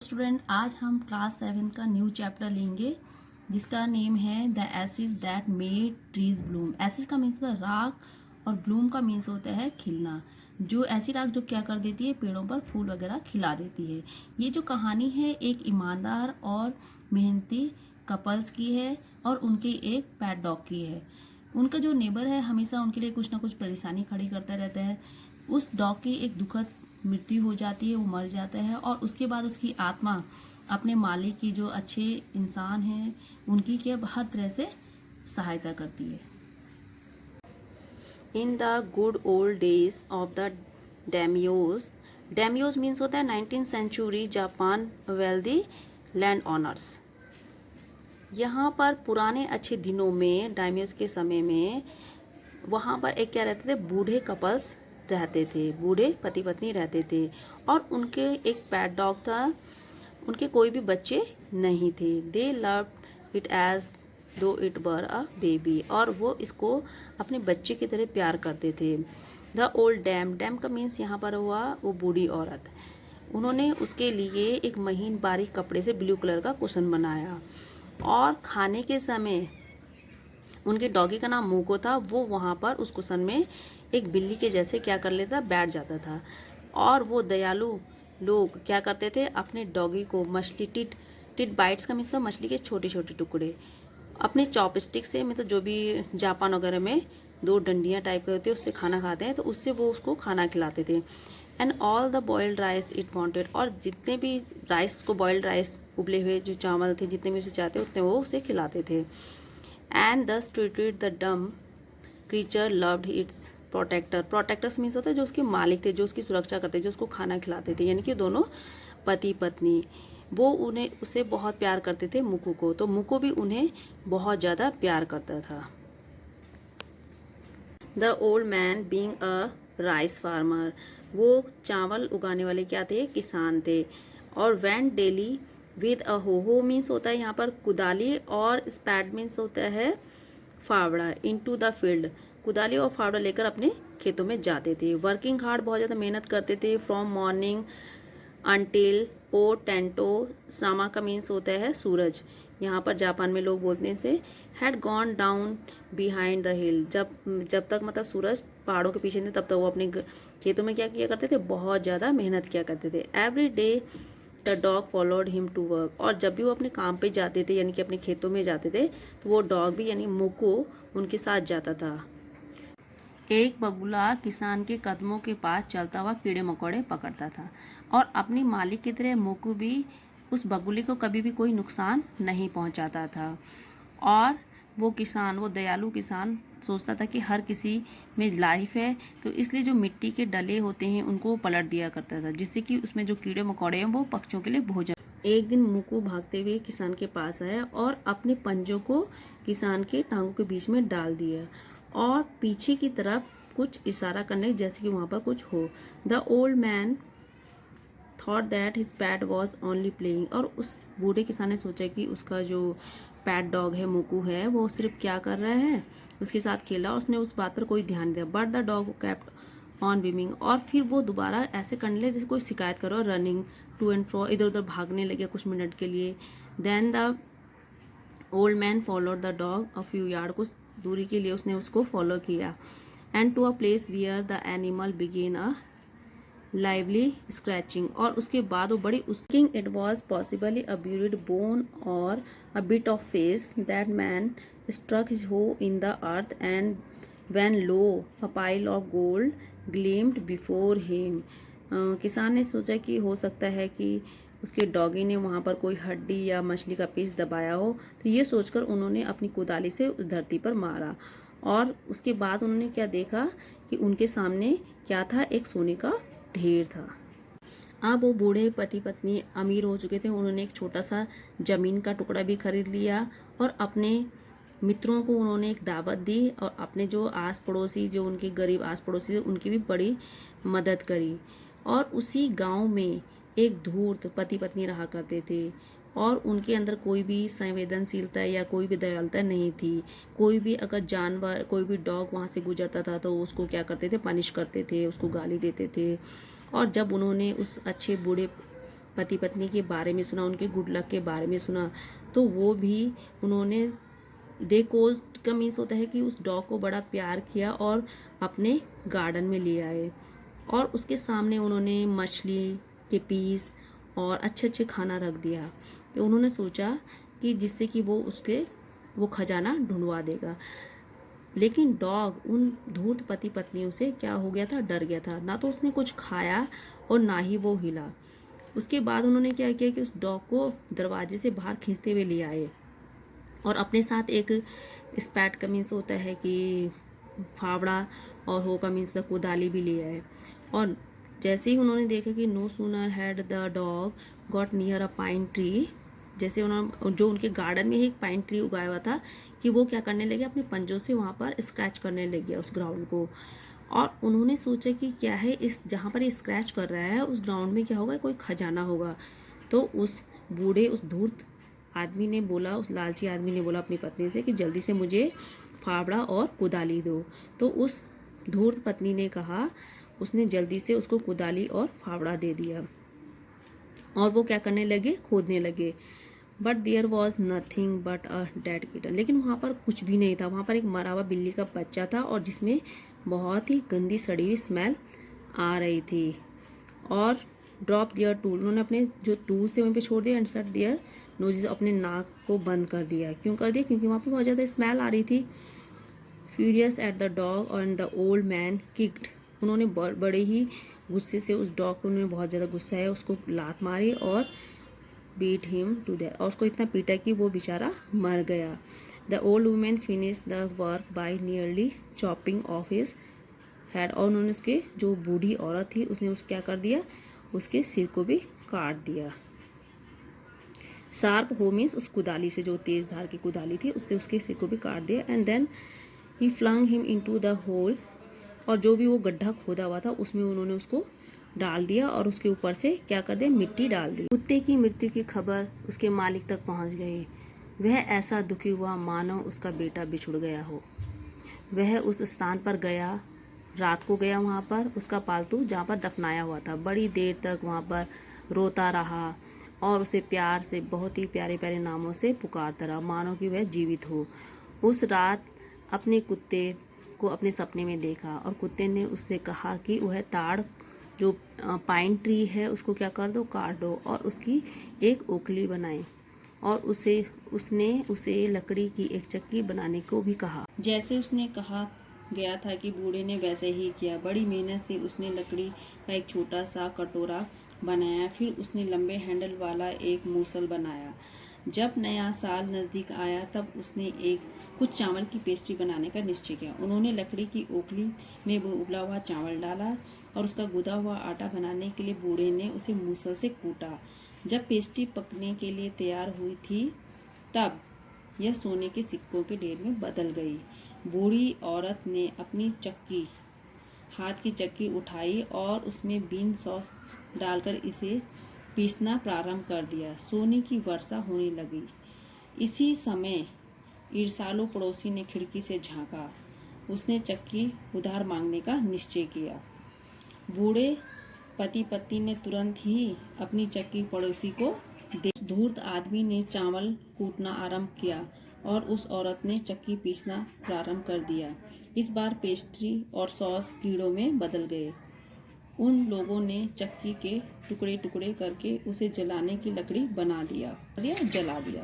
Student, आज हम class 7 का न्यू चैप्टर लेंगे जिसका नेम है the acids that made trees Bloom. Acid का मीन्स होता है राख और ब्लूम का मीन्स होता है खिलना। जो ऐसी राख जो क्या कर देती है, पेड़ों पर फूल वगैरह खिला देती है। ये जो कहानी है एक ईमानदार और मेहनती कपल्स की है और उनके एक पैट डॉग की है। उनका जो नेबर है हमेशा उनके लिए कुछ ना कुछ परेशानी खड़ी करता रहता है। उस डॉग की एक दुखद मृत्यु हो जाती है, वो मर जाता है और उसके बाद उसकी आत्मा अपने मालिक की जो अच्छे इंसान हैं उनकी क्या हर तरह से सहायता करती है। In the good old days of the daimyos, daimyos means होता है 19th century Japan wealthy land owners. यहाँ पर पुराने अच्छे दिनों में डायमियोज के समय में वहाँ पर एक क्या रहते थे, बूढ़े कपल्स रहते थे, बूढ़े पति पत्नी रहते थे और उनके एक पैट डॉग था। उनके कोई भी बच्चे नहीं थे। दे लव्ड इट एज दो इट वर अ बेबी, और वो इसको अपने बच्चे की तरह प्यार करते थे। द ओल्ड डैम, डैम का मीन्स यहाँ पर हुआ वो बूढ़ी औरत। उन्होंने उसके लिए एक महीन बारीक कपड़े से ब्लू कलर का कुशन बनाया और खाने के समय उनके डॉगी का नाम मोको था। वो वहाँ पर उस कुशन में एक बिल्ली के जैसे क्या कर लेता, बैठ जाता था। और वो दयालु लोग क्या करते थे, अपने डॉगी को मछली टिट टिट बाइट्स का मतलब मछली के छोटे छोटे टुकड़े अपने चॉपस्टिक से, मतलब जो भी जापान वगैरह में दो डंडियाँ टाइप के होते हैं उससे खाना खाते हैं, तो उससे वो उसको खाना खिलाते थे। And all the boiled rice it wanted, और जितने भी राइस को बॉइल्ड राइस उबले हुए जो चावल थे जितने भी उसे चाहते उतने वो उसे खिलाते थे। And thus treated the dumb creature loved its protector, protectors means होता है जो उसके मालिक थे, जो उसकी सुरक्षा करते थे, जो उसको खाना खिलाते थे, यानी कि दोनों पति पत्नी। वो उन्हें उसे बहुत प्यार करते थे मुकु को, तो मुकु भी उन्हें बहुत ज़्यादा प्यार करता था। The old man being a rice farmer, वो चावल उगाने वाले क्या थे, किसान थे। और वैन डेली विद अ हो मीन्स होता है यहाँ पर कुदाली, और स्पैड मीन्स होता है फावड़ा, इनटू द फील्ड, कुदाली और फावड़ा लेकर अपने खेतों में जाते थे। वर्किंग हार्ड, बहुत ज़्यादा मेहनत करते थे। फ्रॉम मॉर्निंग अंटिल ओ टेंटो, सामा का मीन्स होता है सूरज, यहाँ पर जापान में लोग बोलते हैं इसे। Had gone down behind the हिल, जब तक मतलब सूरज पहाड़ों के पीछे थे तब तक वो अपने खेतों में क्या किया करते थे, बहुत ज़्यादा मेहनत किया करते थे। Every day the dog followed him to work, और जब भी वो अपने काम पे जाते थे यानी कि अपने खेतों में जाते थे तो वो डॉग भी यानी मुको उनके साथ जाता था। एक बगुला किसान के कदमों के पास चलता हुआ कीड़े मकोड़े पकड़ता था और अपनी मालिक की तरह मोकू भी उस बगुले को कभी भी कोई नुकसान नहीं पहुंचाता था। और वो किसान, वो दयालु किसान सोचता था कि हर किसी में लाइफ है, तो इसलिए जो मिट्टी के डले होते हैं उनको पलट दिया करता था, जिससे कि उसमें जो कीड़े मकोड़े हैं वो पक्षियों के लिए भोजन। एक दिन मुकु भागते हुए किसान के पास आया और अपने पंजों को किसान के टांगों के बीच में डाल दिया और पीछे की तरफ कुछ इशारा करने जैसे कि वहाँ पर कुछ हो। The old man thought that his PAT was only playing, और उस बूढ़े किसान ने सोचा कि उसका जो पैट डॉग है मुकु है वो सिर्फ क्या कर रहा है, उसके साथ खेला, और उसने उस बात पर कोई ध्यान दिया। But the dog kept on whining, और फिर वो दोबारा ऐसे करने लगे जैसे कोई शिकायत करो, रनिंग टू एंड फ्रो, इधर उधर भागने लगे कुछ मिनट के लिए। Then the old man followed the dog a few yards, कुछ दूरी के लिए उसने उसको फॉलो किया। And to a place where the animal began a lively scratching, और उसके बाद वो बड़ी उसकिंग it was possibly a buried bone और a bit of face that man struck his hoe in the earth and when lo a pile of gold gleamed before him. किसान ने सोचा कि हो सकता है कि उसके डॉगी ने वहाँ पर कोई हड्डी या मछली का पीस दबाया हो, तो ये सोचकर उन्होंने अपनी कुदाली से उस धरती पर मारा। और उसके बाद उन्होंने क्या देखा कि उनके सामने क्या था, एक सोने का ढेर था। अब वो बूढ़े पति पत्नी अमीर हो चुके थे। उन्होंने एक छोटा सा जमीन का टुकड़ा भी खरीद लिया और अपने मित्रों को उन्होंने एक दावत दी और अपने जो आस पड़ोसी, जो उनके गरीब आस पड़ोसी थे, उनकी भी बड़ी मदद करी। और उसी गांव में एक धूर्त पति पत्नी रहा करते थे और उनके अंदर कोई भी संवेदनशीलता या कोई भी दयालुता नहीं थी। कोई भी अगर जानवर, कोई भी डॉग वहाँ से गुजरता था तो उसको क्या करते थे, पनिश करते थे, उसको गाली देते थे। और जब उन्होंने उस अच्छे बूढ़े पति पत्नी के बारे में सुना, उनके गुड लक के बारे में सुना, तो वो भी उन्होंने दे कोज्ड का मीन्स होता है कि उस डॉग को बड़ा प्यार किया और अपने गार्डन में ले आए और उसके सामने उन्होंने मछली के पीस और अच्छे अच्छे खाना रख दिया। कि उन्होंने सोचा कि जिससे कि वो खजाना ढूंढवा देगा। लेकिन डॉग उन धूर्त पति पत्नियों से क्या हो गया था, डर गया था। ना तो उसने कुछ खाया और ना ही वो हिला। उसके बाद उन्होंने क्या किया कि उस डॉग को दरवाजे से बाहर खींचते हुए ले आए और अपने साथ एक स्पैट का मीन्स होता है कि फावड़ा और हो का मीन्स कुदाली भी ले आए। और जैसे ही उन्होंने देखा कि no sooner had the dog got near a pine tree, जैसे उन्होंने जो उनके गार्डन में ही एक पाइन ट्री उगाया हुआ था कि वो क्या करने लगे, अपने पंजों से वहाँ पर स्क्रैच करने लग गया उस ग्राउंड को। और उन्होंने सोचा कि क्या है इस जहाँ पर ये स्क्रैच कर रहा है उस ग्राउंड में क्या होगा, कोई खजाना होगा। तो उस बूढ़े उस धूर्त आदमी ने बोला, उस लालची आदमी ने बोला अपनी पत्नी से कि जल्दी से मुझे फावड़ा और कुदाली दो। तो उस धूर्त पत्नी ने कहा, उसने जल्दी से उसको कुदाली और फावड़ा दे दिया और वो क्या करने लगे, खोदने लगे। But there was nothing but a dead kitten, लेकिन वहाँ पर कुछ भी नहीं था। वहाँ पर एक मरा हुआ बिल्ली का बच्चा था और जिसमें बहुत ही गंदी सड़ी हुई स्मेल आ रही थी। और ड्रॉप दियर टूल, उन्होंने अपने जो टूल्स थे वहीं पे छोड़ दिया एंड शट दियर नोज, अपने नाक को बंद कर दिया। क्यों कर दिया, क्योंकि वहाँ पर बहुत ज़्यादा स्मेल आ रही थी। Furious at the dog and the old man kicked, उन्होंने बड़े ही गुस्से से उस डॉग को, उन्होंने बहुत ज़्यादा गुस्सा है, उसको लात मारी और बीट हिम टू डेथ, और उसको इतना पीटा कि वो बेचारा मर गया। The old women finish the work by nearly chopping of his head, और उन्होंने उसके जो बूढ़ी औरत थी उसने क्या कर दिया, उसके सिर को भी काट दिया। शार्प हो मीन्स उस कुदाली से, जो तेज धार की कुदाली थी उससे उसके सिर को भी काट दिया। And then he flung him into the hole, और जो भी वो गड्ढा खोदा हुआ था उसमें उन्होंने उसको डाल दिया और उसके ऊपर से क्या कर दिया, मिट्टी डाल दी। कुत्ते की मृत्यु की खबर उसके मालिक तक पहुंच गई। वह ऐसा दुखी हुआ मानो उसका बेटा बिछुड़ गया हो। वह उस स्थान पर गया, रात को गया वहाँ पर, उसका पालतू जहाँ पर दफनाया हुआ था। बड़ी देर तक वहाँ पर रोता रहा और उसे प्यार से, बहुत ही प्यारे प्यारे नामों से पुकारता रहा, मानो कि वह जीवित हो। उस रात अपने कुत्ते को अपने सपने में देखा और कुत्ते ने उससे कहा कि वह ताड़, जो पाइन ट्री है, उसको क्या कर दो, काट दो और उसकी एक ओखली बनाए। और उसने उसे लकड़ी की एक चक्की बनाने को भी कहा। जैसे उसने कहा गया था कि बूढ़े ने वैसे ही किया। बड़ी मेहनत से उसने लकड़ी का एक छोटा सा कटोरा बनाया, फिर उसने लंबे हैंडल वाला एक मूसल बनाया। जब नया साल नज़दीक आया तब उसने कुछ चावल की पेस्ट्री बनाने का निश्चय किया। उन्होंने लकड़ी की ओखली में वो उबला हुआ चावल डाला और उसका गुदा हुआ आटा बनाने के लिए बूढ़े ने उसे मूसल से कूटा। जब पेस्ट्री पकने के लिए तैयार हुई थी तब यह सोने के सिक्कों के ढेर में बदल गई। बूढ़ी औरत ने अपनी चक्की, हाथ की चक्की उठाई और उसमें बीन सॉस डालकर इसे पीसना प्रारंभ कर दिया। सोने की वर्षा होने लगी। इसी समय ईर्ष्यालु पड़ोसी ने खिड़की से झांका। उसने चक्की उधार मांगने का निश्चय किया। बूढ़े पति पत्नी ने तुरंत ही अपनी चक्की पड़ोसी को दे। धूर्त आदमी ने चावल कूटना आरंभ किया और उस औरत ने चक्की पीसना प्रारंभ कर दिया। इस बार पेस्ट्री और सॉस कीड़ों में बदल गए। उन लोगों ने चक्की के टुकड़े टुकड़े करके उसे जलाने की लकड़ी बना दिया, जला दिया।